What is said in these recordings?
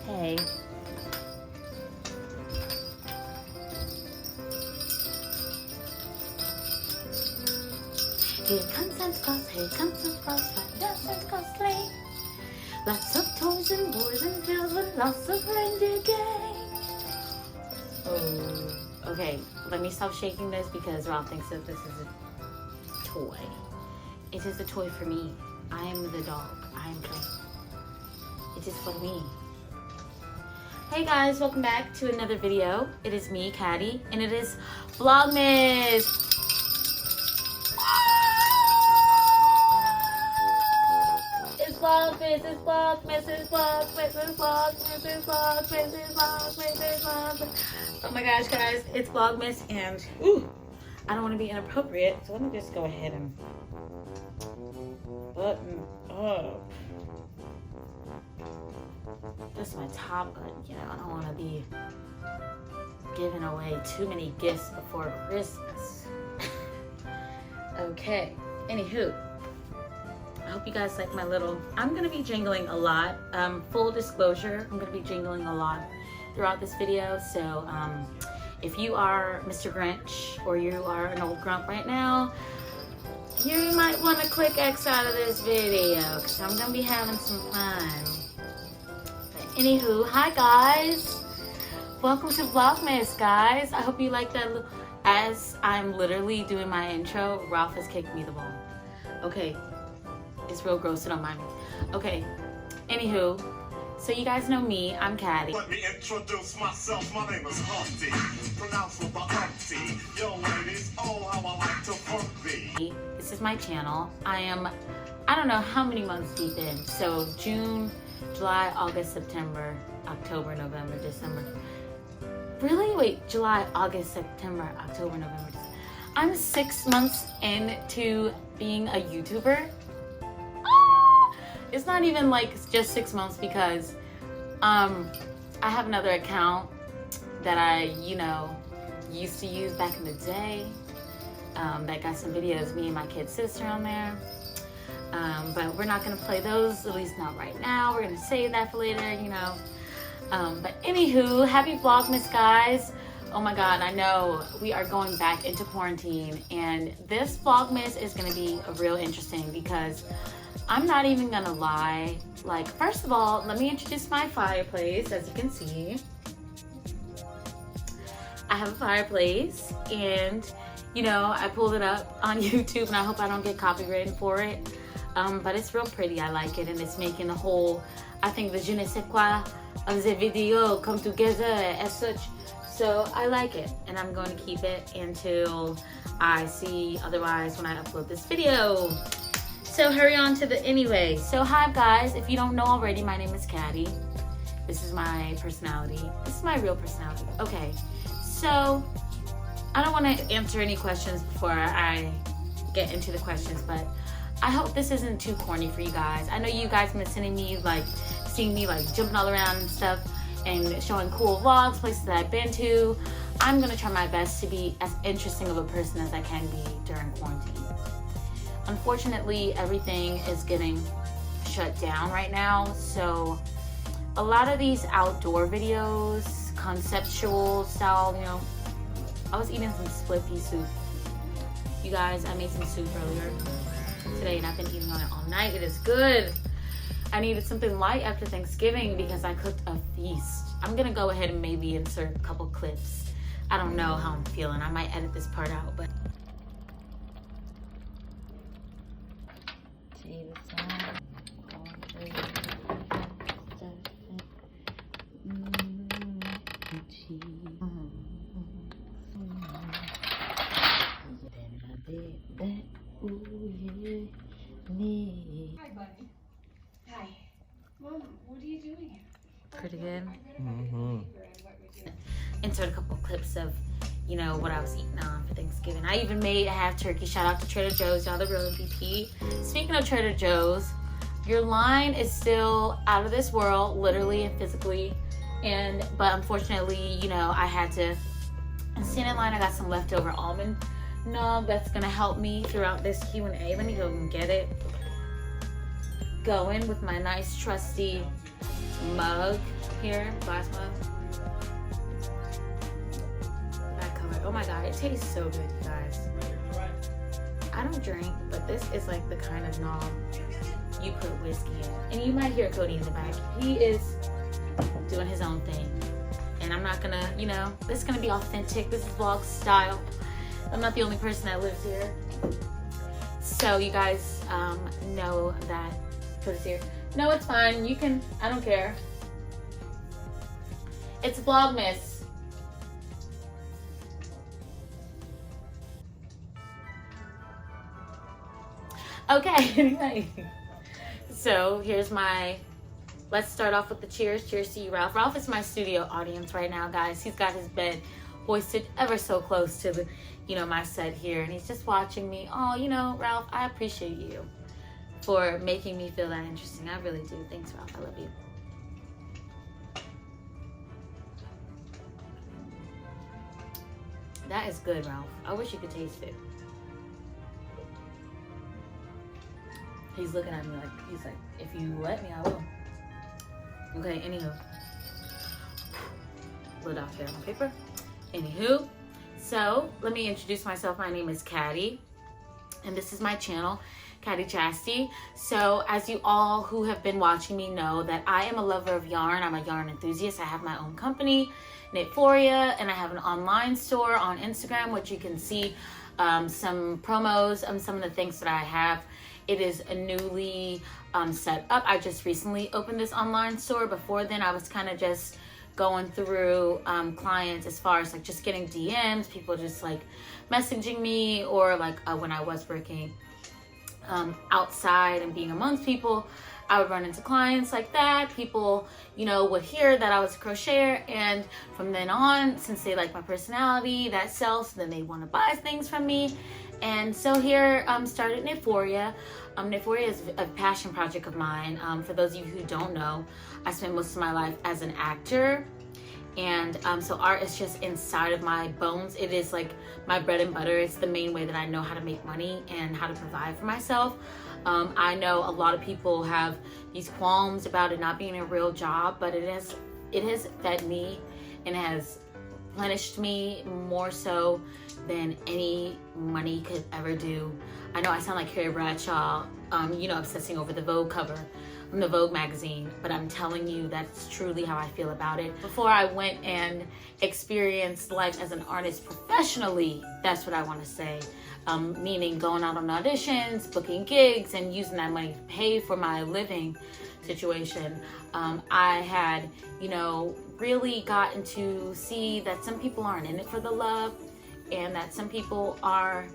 Hey. Here comes Santa Claus, here comes Santa Claus, right down Santa Claus sleigh. Lots of toys and boys and girls with lots of reindeer gang. Oh, okay. Let me stop shaking this because Ralph thinks that this is a toy. It is a toy for me. I am the dog. I am playing. It is for me. Hey guys, welcome back to another video. It is me, Kaddy, and it is Vlogmas. It's Vlogmas, it's Vlogmas, it's Vlogmas, it's Vlogmas, it's Vlogmas, it's Vlogmas, it's Vlogmas. Oh my gosh, guys, it's Vlogmas, and I don't want to be inappropriate, so let me just go ahead and button up. This is my top button, you know, I don't want to be giving away too many gifts before Christmas. Okay, anywho, I hope you guys like my little, I'm going to be jingling a lot. Full disclosure, I'm going to be jingling a lot throughout this video, so if you are Mr. Grinch or you are an old grump right now, you might want to click X out of this video because I'm going to be having some fun. Anywho, hi guys, welcome to Vlogmas, guys. I hope you like that. As I'm literally doing my intro, Ralph has kicked me the ball. Okay, it's real gross, so don't mind me. Okay, anywho, so you guys know me, I'm Kaddy. Let me introduce myself, my name is Humpty, pronounced with the Humpty. Yo ladies, oh how I like to pump thee. This is my channel. I don't know how many months deep in, so June, July, August, September, October, November, December. Really? Wait, July, August, September, October, November, December. I'm 6 months into being a YouTuber. It's not even like just 6 months because I have another account that I, you know, used to use back in the day that got some videos, me and my kid sister on there. But we're not gonna play those, at least not right now. We're gonna save that for later, you know. But anywho, happy Vlogmas, guys. Oh my God, I know we are going back into quarantine, and this Vlogmas is gonna be real interesting because I'm not even gonna lie. Like, first of all, let me introduce my fireplace. As you can see, I have a fireplace, and you know, I pulled it up on YouTube, and I hope I don't get copyrighted for it. But it's real pretty. I like it, and it's making the whole, I think, the je ne sais quoi of the video come together as such. So I like it, and I'm going to keep it until I see otherwise when I upload this video. So hurry on to the anyway. So hi guys, if you don't know already, my name is Kaddy. This is my personality. This is my real personality. Okay, so I don't want to answer any questions before I get into the questions, but I hope this isn't too corny for you guys. I know you guys have been sending me, like, seeing me like jumping all around and stuff and showing cool vlogs, places that I've been to. I'm gonna try my best to be as interesting of a person as I can be during quarantine. Unfortunately, everything is getting shut down right now, so a lot of these outdoor videos, conceptual style, you know, I was eating some split pea soup. You guys, I made some soup earlier today and I've been eating on it all night. It is good. I needed something light after Thanksgiving because I cooked a feast. I'm gonna go ahead and maybe insert a couple clips. I don't know how I'm feeling. I might edit this part out, but Hi, buddy. Hi. Mom, what are you doing here? pretty good. Insert a couple clips of, you know, what I was eating on for Thanksgiving. I even made a half turkey. Shout out to Trader Joe's, y'all, the real MVP. Speaking of Trader Joe's, your line is still out of this world, literally and physically. But unfortunately, you know, I had to stand in line. I got some leftover almond nub that's gonna help me throughout this Q&A. Let me go and get it going with my nice trusty mug here, glass mug. That color, oh my god, it tastes so good, you guys. I don't drink, but this is like the kind of knob you put whiskey in. And you might hear Cody in the back. He is doing his own thing. And I'm not gonna, you know, this is gonna be authentic. This is vlog style. I'm not the only person that lives here. So you guys know that Cody's here. No, it's fine. You can, I don't care. It's Vlogmas. Okay, anyway. So here's my, let's start off with the cheers. Cheers to you, Ralph. Ralph is my studio audience right now, guys. He's got his bed hoisted ever so close to the, you know, my set here. And he's just watching me. Oh, you know, Ralph, I appreciate you for making me feel that interesting. I really do. Thanks, Ralph. I love you. That is good, Ralph. I wish you could taste it. He's looking at me like, he's like, if you let me, I will. Okay, anywho. Lid off there on paper. Anywho, so let me introduce myself. My name is Kaddy, and this is my channel, Kaddy Chasty. So as you all who have been watching me know that I am a lover of yarn. I'm a yarn enthusiast. I have my own company, Knitforia, and I have an online store on Instagram, which you can see some promos of some of the things that I have. It is a newly set up. I just recently opened this online store. Before then, I was kind of just going through clients as far as like just getting DMs, people just like messaging me, or like when I was working outside and being amongst people, I would run into clients like that. People, you know, would hear that I was a crocheter, and from then on, since they like my personality, that sells, then they want to buy things from me. And so here started Knitforia. Knitforia is a passion project of mine. For those of you who don't know, I spent most of my life as an actor. And so art is just inside of my bones. It is like my bread and butter. It's the main way that I know how to make money and how to provide for myself. I know a lot of people have these qualms about it not being a real job, but it has fed me and has replenished me more so than any money could ever do. I know I sound like Carrie Bradshaw, you know, obsessing over the Vogue cover from the Vogue magazine, but I'm telling you that's truly how I feel about it. Before I went and experienced life as an artist professionally, that's what I want to say. Meaning going out on auditions, booking gigs, and using that money to pay for my living situation. I had, you know, really gotten to see that some people aren't in it for the love, and that some people are,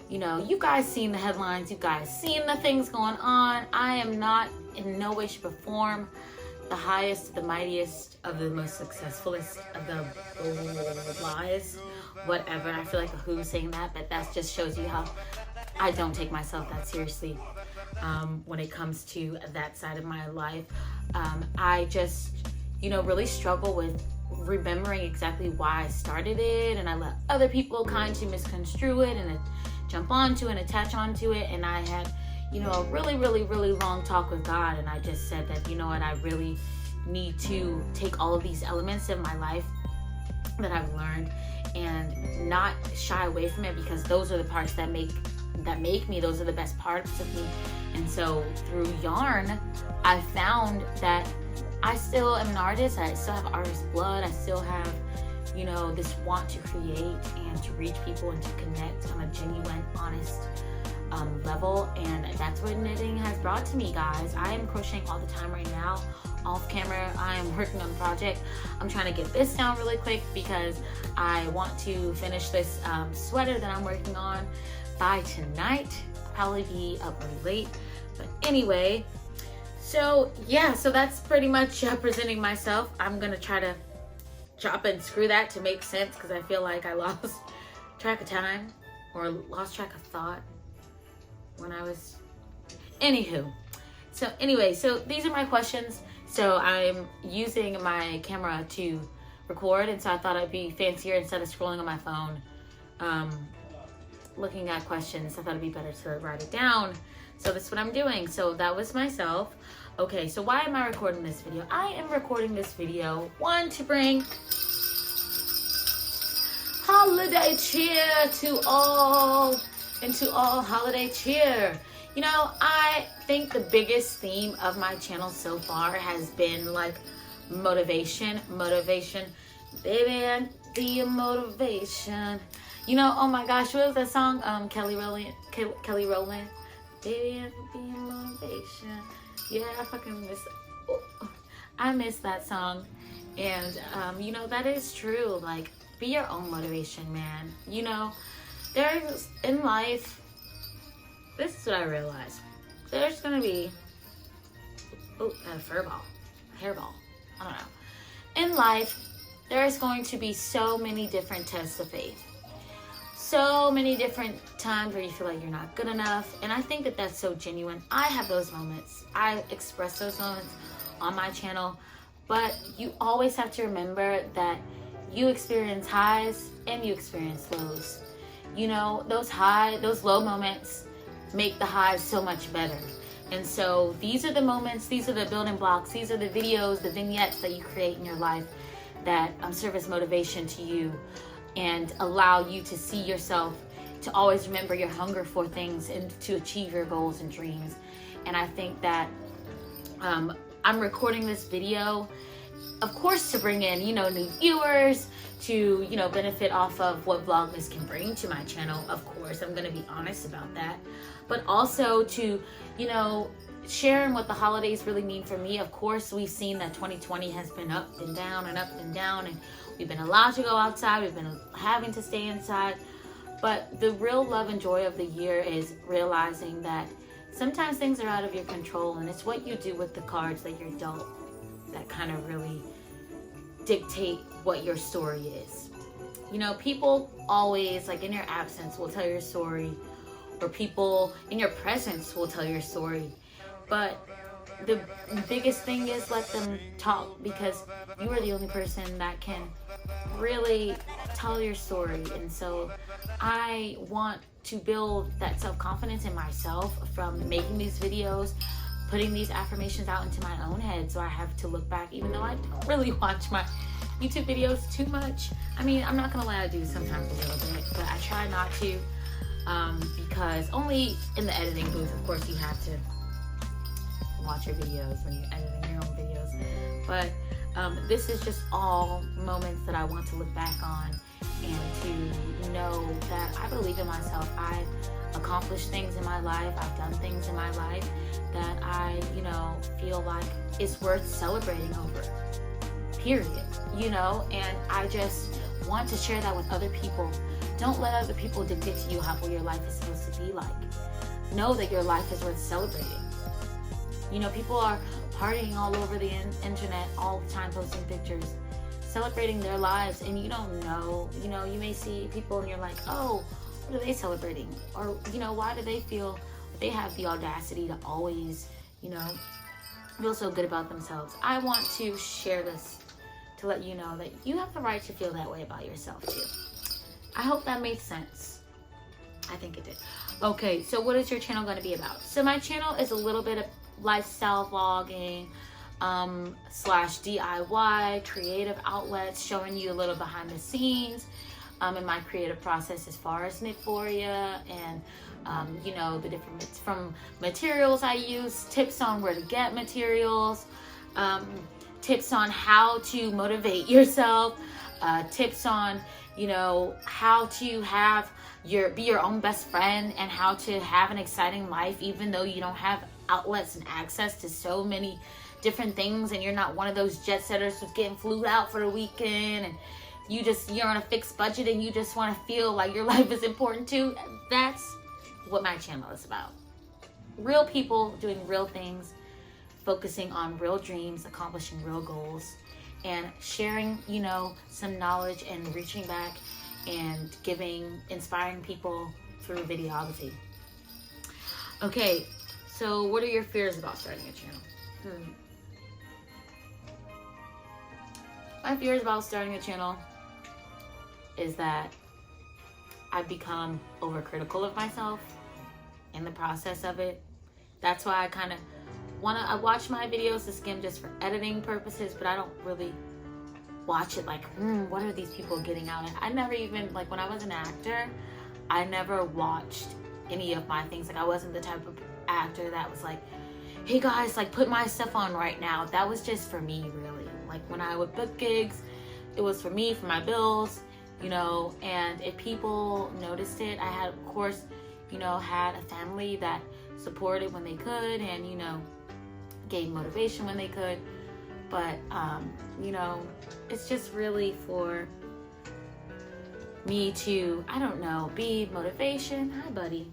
you know, you guys seen the headlines, you guys seen the things going on. I am not in no way, shape, or form the highest, the mightiest, of the most successfulest of the lies, whatever. I feel like a who saying that, but that just shows you how I don't take myself that seriously when it comes to that side of my life. I just, you know, really struggle with remembering exactly why I started it, and I let other people kind of misconstrue it and jump onto and attach onto it. And I had, you know, a really long talk with God, and I just said that, you know what, I really need to take all of these elements of my life that I've learned and not shy away from it, because those are the parts that make me, those are the best parts of me. And so through yarn, I found that I still am an artist. I still have artist blood. I still have, you know, this want to create and to reach people and to connect on a genuine, honest level. And that's what knitting has brought to me, guys. I am crocheting all the time right now. Off camera, I am working on a project. I'm trying to get this down really quick because I want to finish this sweater that I'm working on by tonight. I'll probably be up really late. But anyway, so yeah, so that's pretty much presenting myself. I'm gonna try to chop and screw that to make sense, because I feel like I lost track of time or lost track of thought when I was, anywho. So anyway, so these are my questions. So I'm using my camera to record, and so I thought it'd be fancier instead of scrolling on my phone, looking at questions. I thought it'd be better to write it down. So that's what I'm doing. So that was myself. Okay, so why am I recording this video? I am recording this video, one, to bring holiday cheer to all, and to all holiday cheer. You know, I think the biggest theme of my channel so far has been like motivation. Baby, I be a motivation. You know, oh my gosh, what was that song? Kelly Rowland. Baby, I be a motivation. Yeah, I fucking miss it. Oh, I miss that song. And you know, that is true. Like, be your own motivation, man. You know, there's in life, this is what I realized. There's gonna be a hairball. I don't know. In life, there's going to be so many different tests of faith. So many different times where you feel like you're not good enough. And I think that that's so genuine. I have those moments. I express those moments on my channel. But you always have to remember that you experience highs and you experience lows. You know, those low moments make the highs so much better. And so these are the moments, these are the building blocks, these are the videos, the vignettes that you create in your life that serve as motivation to you and allow you to see yourself, to always remember your hunger for things and to achieve your goals and dreams. And I think that I'm recording this video, of course, to bring in, you know, new viewers, to, you know, benefit off of what Vlogmas can bring to my channel. Of course, I'm going to be honest about that. But also to, you know, sharing what the holidays really mean for me. Of course, we've seen that 2020 has been up and down and up and down, and we've been allowed to go outside, we've been having to stay inside. But the real love and joy of the year is realizing that sometimes things are out of your control, and it's what you do with the cards that you're dealt that kind of really dictate what your story is. You know, people always, like in your absence, will tell your story, or people in your presence will tell your story. But the biggest thing is let them talk, because you are the only person that can really tell your story. And so I want to build that self-confidence in myself from making these videos, putting these affirmations out into my own head, so I have to look back, even though I don't really watch my YouTube videos too much. I mean, I'm not gonna lie, I do sometimes a little bit, but I try not to, because only in the editing booth, of course, you have to watch your videos when you're editing your own videos. But this is just all moments that I want to look back on and to know that I believe in myself. I've accomplished things in my life. I've done things in my life that I, you know, feel like it's worth celebrating over, period, you know, and I just want to share that with other people. Don't let other people dictate to you what your life is supposed to be like. Know that your life is worth celebrating. You know, people are partying all over the internet all the time, posting pictures, celebrating their lives, and you don't know. You know, you may see people and you're like, oh, what are they celebrating? Or, you know, why do they feel that they have the audacity to always, you know, feel so good about themselves? I want to share this to let you know that you have the right to feel that way about yourself too. I hope that made sense. I think it did. Okay, so what is your channel going to be about? So my channel is a little bit of lifestyle vlogging slash DIY, creative outlets, showing you a little behind the scenes in my creative process as far as Knitforia and you know, the different from materials I use, tips on where to get materials, tips on how to motivate yourself, tips on, you know, how to have be your own best friend and how to have an exciting life even though you don't have outlets and access to so many different things, and you're not one of those jet setters who's getting flew out for the weekend and you're on a fixed budget and you just want to feel like your life is important too. That's what my channel is about. Real people doing real things, focusing on real dreams, accomplishing real goals, and sharing, you know, some knowledge and reaching back and inspiring people through videography. Okay, so what are your fears about starting a channel? My fears about starting a channel is that I've become overcritical of myself in the process of it. That's why I kind of I watch my videos to skim just for editing purposes, but I don't really watch it like, what are these people getting out of it? I never even, like when I was an actor, I never watched any of my things. Like I wasn't the type of actor that was like, hey guys, like put my stuff on right now. That was just for me, really. Like when I would book gigs, it was for me, for my bills, you know, and if people noticed it, I had, of course, you know, had a family that supported when they could and, you know, gave motivation when they could. But, you know, it's just really for me to, I don't know, be motivation. Hi, buddy.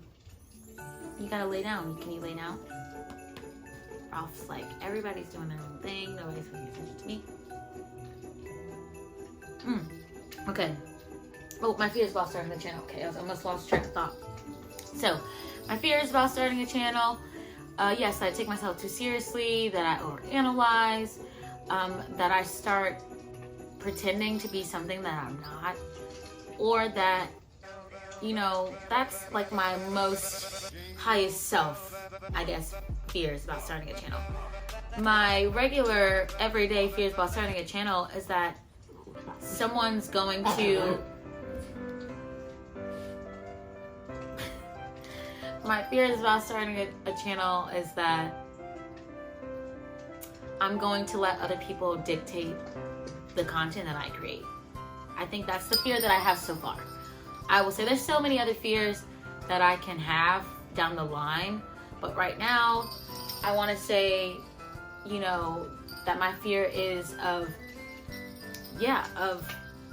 You gotta lay down. Can you lay down? Ralph's like, everybody's doing their own thing. Nobody's paying attention to me. Okay. Oh, my fear is about starting the channel. Okay, I almost lost track of thought. So, my fear is about starting a channel. Yes, I take myself too seriously, that I overanalyze, that I start pretending to be something that I'm not, or that, you know, that's like my most highest self, I guess, fears about starting a channel. My regular, everyday fears about starting a channel is that someone's going to... My fears about starting a channel is that I'm going to let other people dictate the content that I create. I think that's the fear that I have so far. I will say there's so many other fears that I can have down the line, but right now I want to say, you know, that my fear is of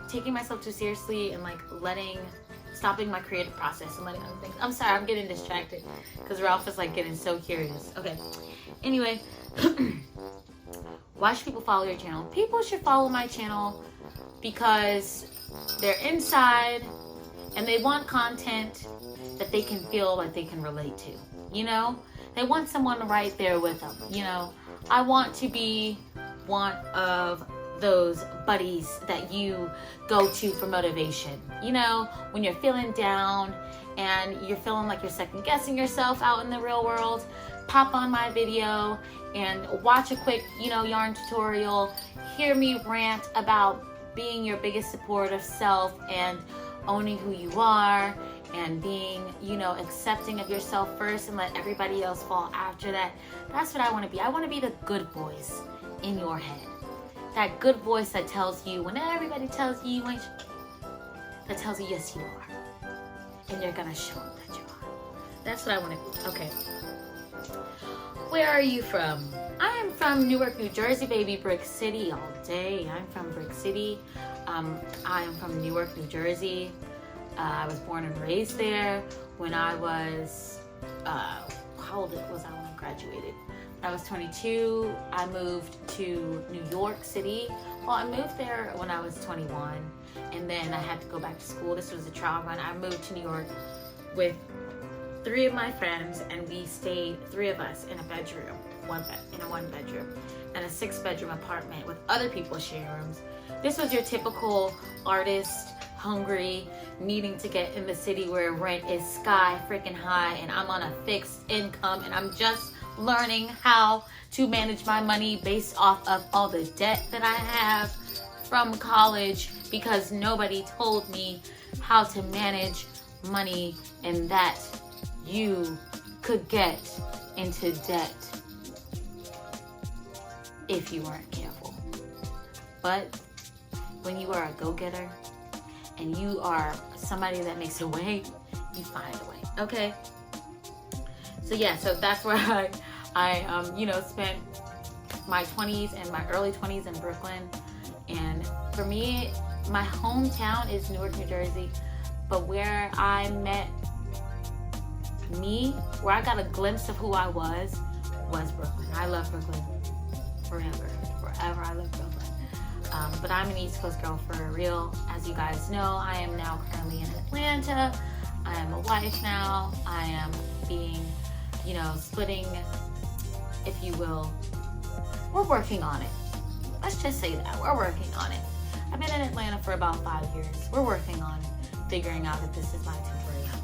taking myself too seriously and like stopping my creative process and letting other things. I'm sorry, I'm getting distracted because Ralph is like getting so curious. Okay, anyway, why should people follow your channel? People should follow my channel because they're inside and they want content that they can feel like they can relate to, you know? They want someone right there with them, you know? I want to be one of those buddies that you go to for motivation, you know, when you're feeling down and you're feeling like you're second guessing yourself out in the real world. Pop on my video and watch a quick, you know, yarn tutorial, hear me rant about being your biggest supportive self and owning who you are and being, you know, accepting of yourself first and let everybody else fall after that. That's what I want to be. I want to be the good voice in your head. That good voice that tells you when everybody tells you ain't, that tells you yes you are. And you're gonna show them that you are. That's what I want to be. Okay. Where are you from? I am from Newark, New Jersey, baby. Brick City all day. I'm from Brick City. I am from Newark, New Jersey. I was born and raised there. When I was, how old was I when I graduated? When I was 22, I moved to New York City. Well, I moved there when I was 21, and then I had to go back to school. This was a trial run. I moved to New York with 3 of my friends, and we stayed, 3 of us, in a bedroom, in a 1-bedroom, and a 6-bedroom apartment with other people's sharing rooms. This was your typical artist, hungry, needing to get in the city where rent is sky freaking high, and I'm on a fixed income, and I'm just learning how to manage my money based off of all the debt that I have from college because nobody told me how to manage money and that you could get into debt if you weren't careful. But when you are a go-getter and you are somebody that makes a way, you find a way, okay? So yeah, so that's where I you know, spent my 20s and my early 20s in Brooklyn. And for me, my hometown is Newark, New Jersey, but where I met me, where I got a glimpse of who I was Brooklyn. I love Brooklyn forever. I love Brooklyn. But I'm an East Coast girl for real. As you guys know, I am now currently in Atlanta. I am a wife now. I am being, you know, splitting, if you will. We're working on it. Let's just say that. We're working on it. I've been in Atlanta for about 5 years. We're working on figuring out if this is my temporary home.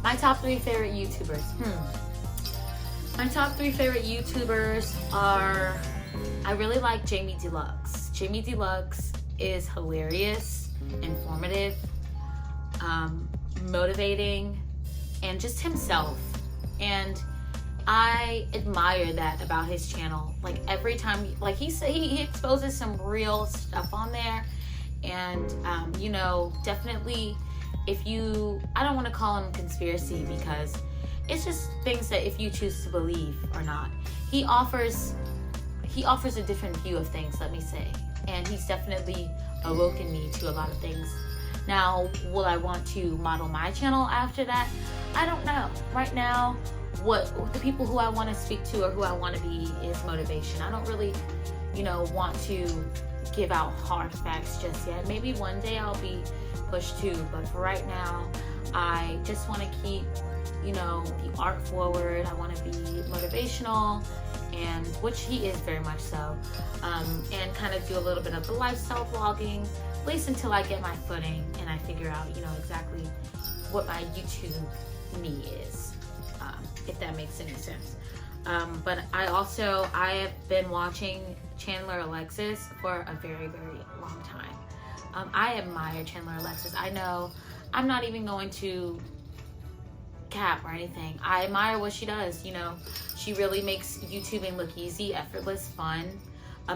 My top 3 favorite YouTubers. My top 3 favorite YouTubers are, I really like Jamie Deluxe. Jamie Deluxe is hilarious, informative, motivating, and just himself. And I admire that about his channel. Like every time, like he exposes some real stuff on there. And you know, definitely if you, I don't want to call him conspiracy because it's just things that if you choose to believe or not. He offers a different view of things, let me say. And he's definitely awoken me to a lot of things. Now, will I want to model my channel after that? I don't know. Right now, what the people who I want to speak to or who I want to be is motivation. I don't really, you know, want to give out hard facts just yet. Maybe one day I'll be pushed to, but for right now, I just want to keep, you know, the art forward. I want to be motivational, and which he is very much so, and kind of do a little bit of the lifestyle vlogging, at least until I get my footing and I figure out, you know, exactly what my YouTube me is, if that makes any sense. But I have been watching Chandler Alexis for a very, very long time. I admire Chandler Alexis. I know I'm not even going to cap or anything. I admire what she does. You know, she really makes YouTubing look easy, effortless, fun.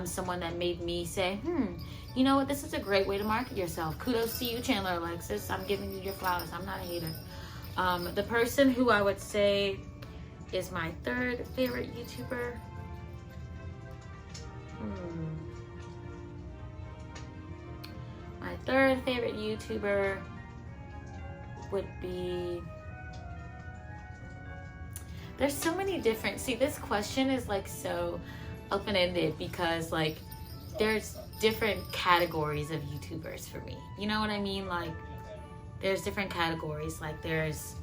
Someone that made me say, you know what, this is a great way to market yourself. Kudos to you, Chandler Alexis. I'm giving you your flowers. I'm not a hater. The person who I would say is my 3rd favorite YouTuber. My 3rd favorite YouTuber would be, there's so many different, see, this question is like so open-ended because like there's different categories of YouTubers for me. You know what I mean? Like there's different categories. Like there's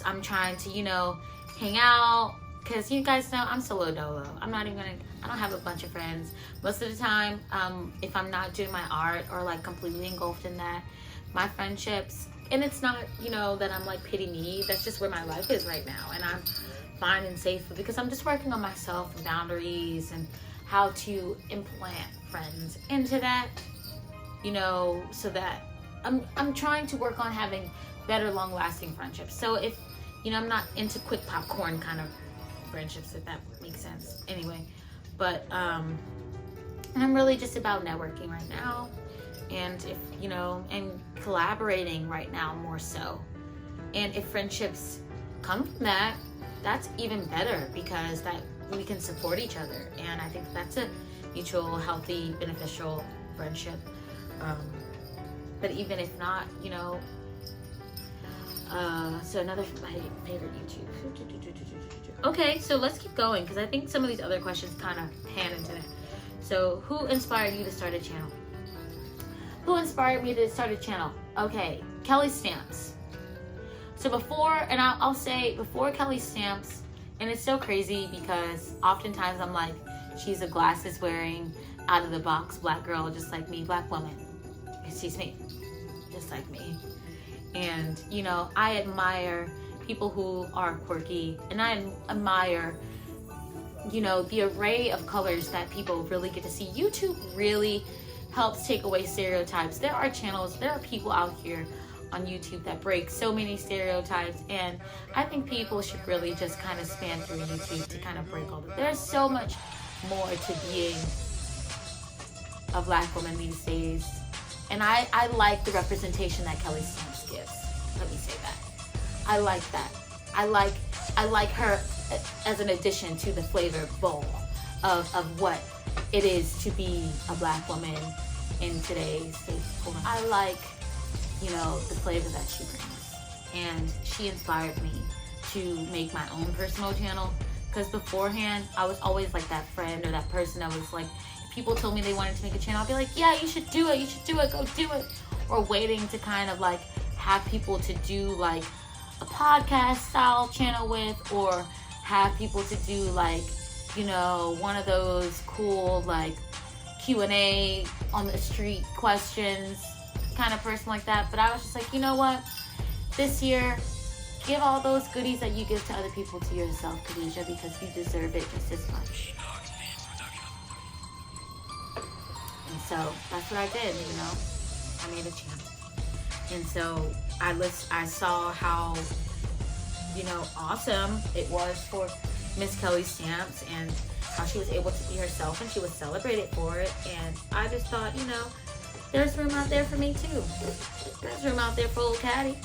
I'm trying to, you know, hang out, because you guys know I'm solo dolo. I don't have a bunch of friends. Most of the time, if I'm not doing my art or like completely engulfed in that, my friendships, and it's not, you know, that I'm like pity me, that's just where my life is right now. And I'm fine and safe because I'm just working on myself and boundaries and how to implant friends into that, you know, so that I'm trying to work on having better long-lasting friendships. So if, you know, I'm not into quick popcorn kind of friendships, if that makes sense. Anyway, but and I'm really just about networking right now, and if, you know, and collaborating right now more so. And if friendships come from that, that's even better, because that we can support each other, and I think that's a mutual, healthy, beneficial friendship. But even if not, you know, so another my favorite YouTube. Okay, so let's keep going, because I think some of these other questions kind of pan into that. So who inspired you to start a channel? Who inspired me to start a channel? Okay, Kelly Stamps. So before, and I'll say before Kelly Stamps, and it's so crazy because oftentimes I'm like, she's a glasses wearing, out of the box black girl, just like me, black woman. Excuse me, just like me. And, you know, I admire people who are quirky, and I admire, you know, the array of colors that people really get to see. YouTube really helps take away stereotypes. There are channels, there are people out here on YouTube that break so many stereotypes, and I think people should really just kind of span through YouTube to kind of break all that. There's so much more to being a black woman these days, and I like the representation that Kelly Stamps gives. Let me say that. I like that. I like her as an addition to the flavor bowl of what it is to be a black woman in today's state. I like, you know, the flavor that she brings, and she inspired me to make my own personal channel, because beforehand I was always like that friend or that person that was like, if people told me they wanted to make a channel, I'd be like, yeah, you should do it, go do it, or waiting to kind of like have people to do like a podcast style channel with, or have people to do like, you know, one of those cool like Q&A on the street questions kind of person like that. But I was just like, you know what, this year Give all those goodies that you give to other people to yourself, Khadijah, because you deserve it just as much. And so that's what I did, you know. I made a channel. And so I saw how, you know, awesome it was for Miss Kelly Stamps and how she was able to be herself and she was celebrated for it. And I just thought, you know, there's room out there for me too. There's room out there for old Caddy.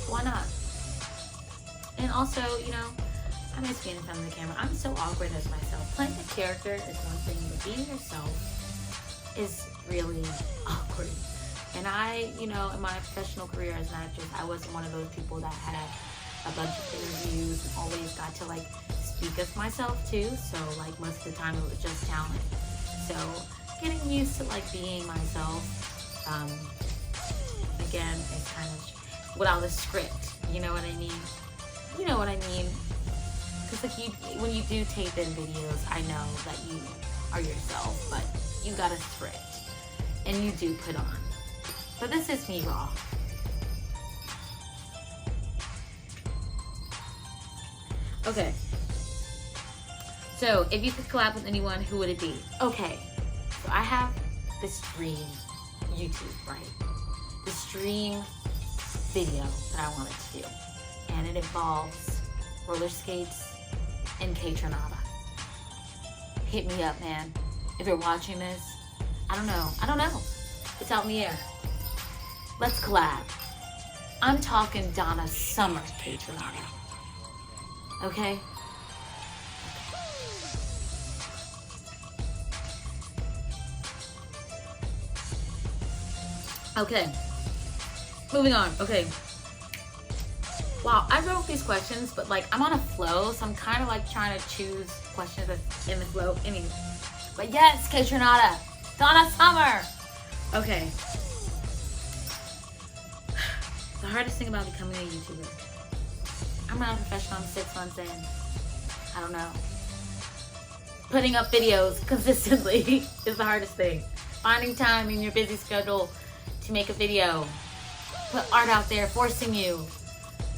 Why not? And also, you know, I miss being in front of the camera. I'm so awkward as myself. Playing a character is one thing, but being yourself is really awkward. And I, you know, in my professional career as an actress, I wasn't one of those people that had a bunch of interviews and always got to like speak as myself too. So like most of the time it was just talent. So getting used to like being myself, again, it's kind of without a script, you know what I mean? You know what I mean? Because like when you do tape in videos, I know that you are yourself, but you got a script and you do put on. But this is me raw. Okay. So if you could collab with anyone, who would it be? Okay. So I have this dream YouTube, right? This dream video that I wanted to do. And it involves roller skates and Kaytranada. Hit me up, man. If you're watching this, I don't know. It's out in the air. Let's collab. I'm talking Donna Summer Kaytranada. Okay? Okay. Moving on. Okay. Wow, I wrote these questions, but like I'm on a flow, so I'm kind of like trying to choose questions that's in the flow. Anyway. But yes, Kaytranada. Donna Summer. Okay. The hardest thing about becoming a YouTuber. I'm not a professional, I'm 6 months in. I don't know. Putting up videos consistently is the hardest thing. Finding time in your busy schedule to make a video. Put art out there, forcing you.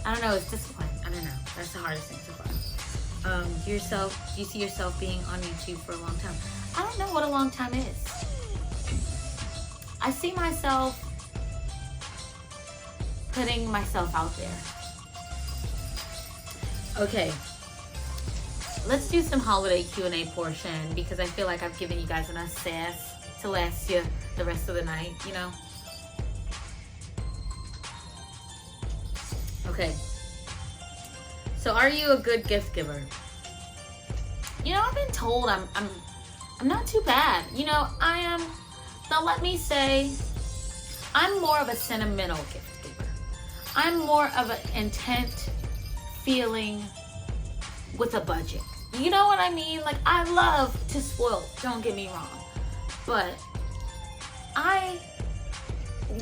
I don't know, it's discipline. I don't know. That's the hardest thing so far. Do you see yourself being on YouTube for a long time? I don't know what a long time is. I see myself putting myself out there. Okay, let's do some holiday Q&A portion because I feel like I've given you guys enough sass to last you the rest of the night, you know? Okay, so are you a good gift giver? You know, I've been told I'm not too bad. You know, I am. Now let me say, I'm more of a sentimental gift giver. I'm more of an intent feeling with a budget. You know what I mean? Like, I love to spoil, don't get me wrong. But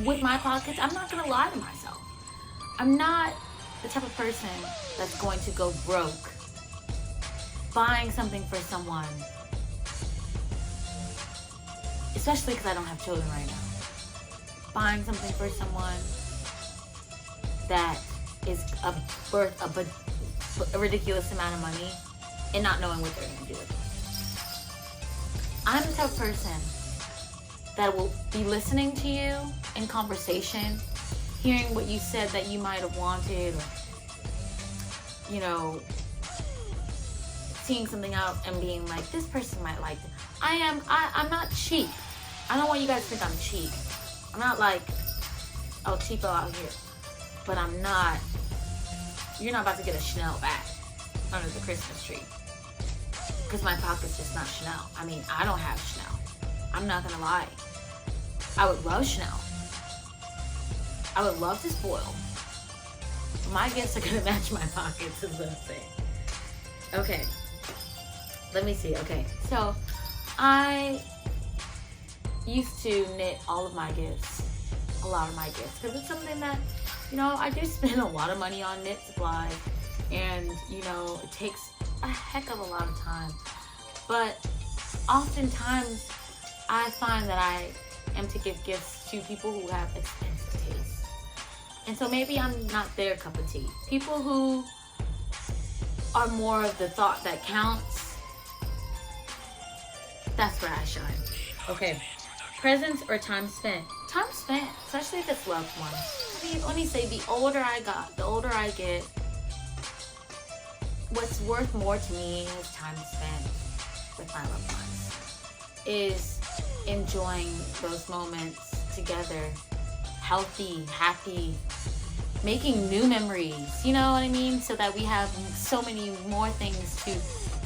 with my pockets, I'm not gonna lie to myself. I'm not the type of person that's going to go broke buying something for someone, especially because I don't have children right now. Buying something for someone that is a ridiculous amount of money and not knowing what they're going to do with it. I'm the type of person that will be listening to you in conversation, hearing what you said that you might have wanted, or, you know, seeing something out and being like, this person might like it. I'm not cheap. I don't want you guys to think I'm cheap. I'm not like, oh, cheapo out here. But I'm not, you're not about to get a Chanel bag under the Christmas tree. Because my pocket's just not Chanel. I mean, I don't have Chanel. I'm not gonna lie. I would love Chanel. I would love to spoil. My gifts are gonna match my pockets, is what I'm saying. Okay. Let me see. Okay. So, I used to knit all of my gifts. A lot of my gifts. Because it's something that, you know, I do spend a lot of money on knit supplies. And, you know, it takes a heck of a lot of time. But oftentimes, I find that I am to give gifts to people who have expensive tastes. And so maybe I'm not their cup of tea. People who are more of the thought that counts, that's where I shine. Okay, presents or time spent? Time spent, especially if it's loved ones. I mean, let me say, the older I get, what's worth more to me is time spent with my loved ones. Is enjoying those moments together, healthy, happy, making new memories, you know what I mean? So that we have so many more things to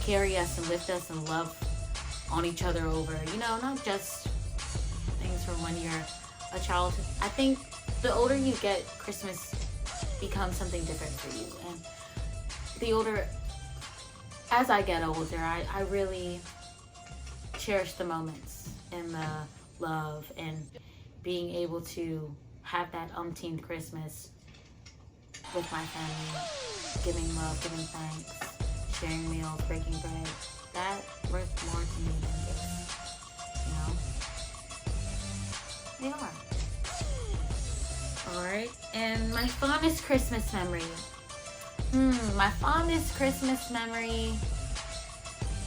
carry us and lift us and love on each other over, you know, not just things from when you're a child. I think the older you get, Christmas becomes something different for you. And the older, as I get older, I really cherish the moments and the love and being able to have that umpteenth Christmas with my family, giving love, giving thanks, sharing meals, breaking bread. That worth more to me than gifts, you know? They are. Alright, and my fondest Christmas memory. My fondest Christmas memory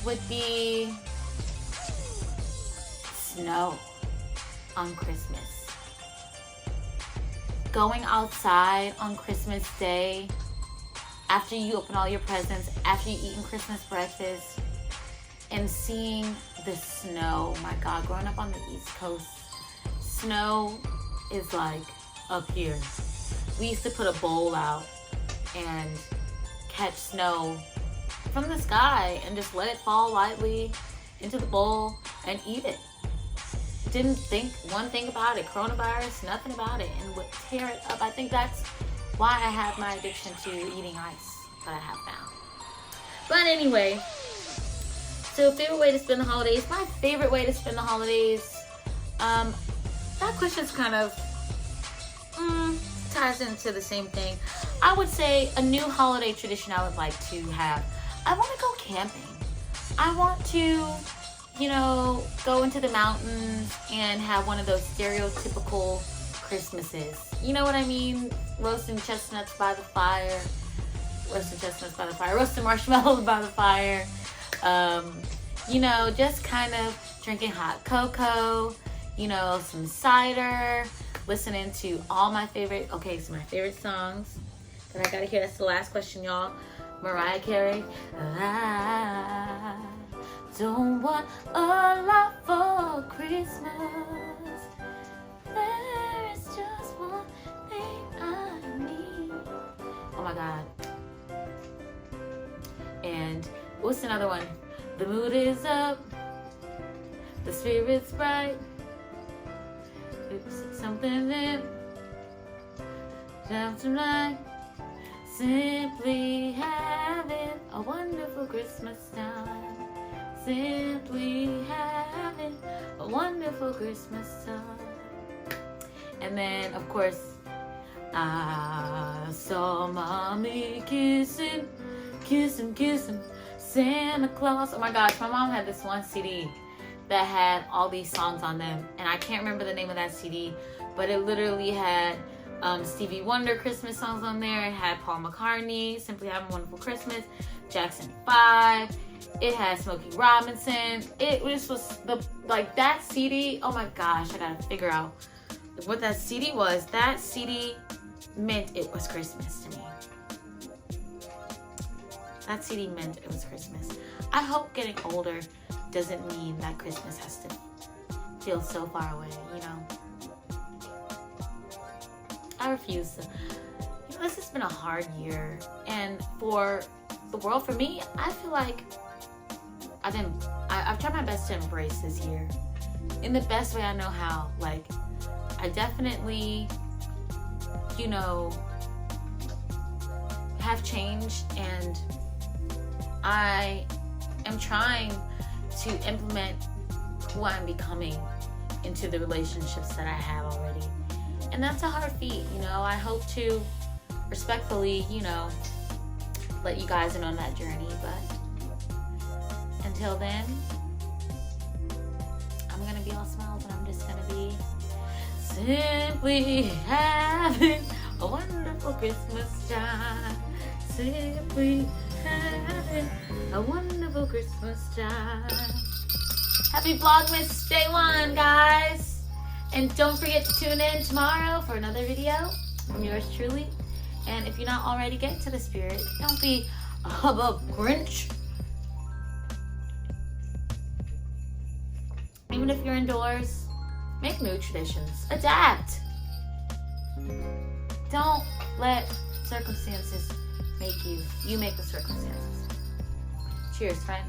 would be snow on Christmas. Going outside on Christmas Day, after you open all your presents, after you've eaten Christmas breakfast, and seeing the snow. My God, growing up on the East Coast, snow is like up here. We used to put a bowl out and catch snow from the sky and just let it fall lightly into the bowl and eat it. Didn't think one thing about it, coronavirus, nothing about it, and would tear it up. I think that's why I have my addiction to eating ice that I have now. But anyway, so favorite way to spend the holidays. My favorite way to spend the holidays, that question's kind of ties into the same thing. I would say a new holiday tradition I would like to have. I want to go camping. I want to, you know, go into the mountains and have one of those stereotypical Christmases. You know what I mean? Roasting chestnuts by the fire. Roasting marshmallows by the fire. You know, just kind of drinking hot cocoa, you know, some cider, listening to all my favorite, so my favorite songs that I gotta hear. That's the last question, y'all. Mariah Carey. I don't want a lot for Christmas. There is just one thing I need. Oh my God. And what's another one? The mood is up, the spirit's bright. It's something in down tonight. Simply having a wonderful Christmas time. Simply having a wonderful Christmas time. And then, of course, I saw Mommy kissing Santa Claus. Oh my gosh, my mom had this one CD that had all these songs on them, and I can't remember the name of that CD, but it literally had Stevie Wonder Christmas songs on there. It had Paul McCartney, Simply Having a Wonderful Christmas, Jackson 5. It had Smokey Robinson. It just was that CD. Oh my gosh, I gotta figure out what that CD was. That CD meant it was Christmas to me. That CD meant it was Christmas. I hope getting older doesn't mean that Christmas has to feel so far away, you know? I refuse to. You know, this has been a hard year. And for the world, for me, I feel like I've tried my best to embrace this year in the best way I know how. Like, I definitely, you know, have changed, and I am trying to implement who I'm becoming into the relationships that I have already. And that's a hard feat, you know. I hope to respectfully, you know, let you guys in on that journey. But until then, I'm going to be all smiles, and I'm just going to be simply having a wonderful Christmas time. Simply having a wonderful Christmas time. Happy Vlogmas Day 1, guys. And don't forget to tune in tomorrow for another video from yours truly. And if you're not already, get to the spirit. Don't be a hubbub Grinch. Even if you're indoors, make new traditions. Adapt. Don't let circumstances make you. You make the circumstances. Cheers, friend.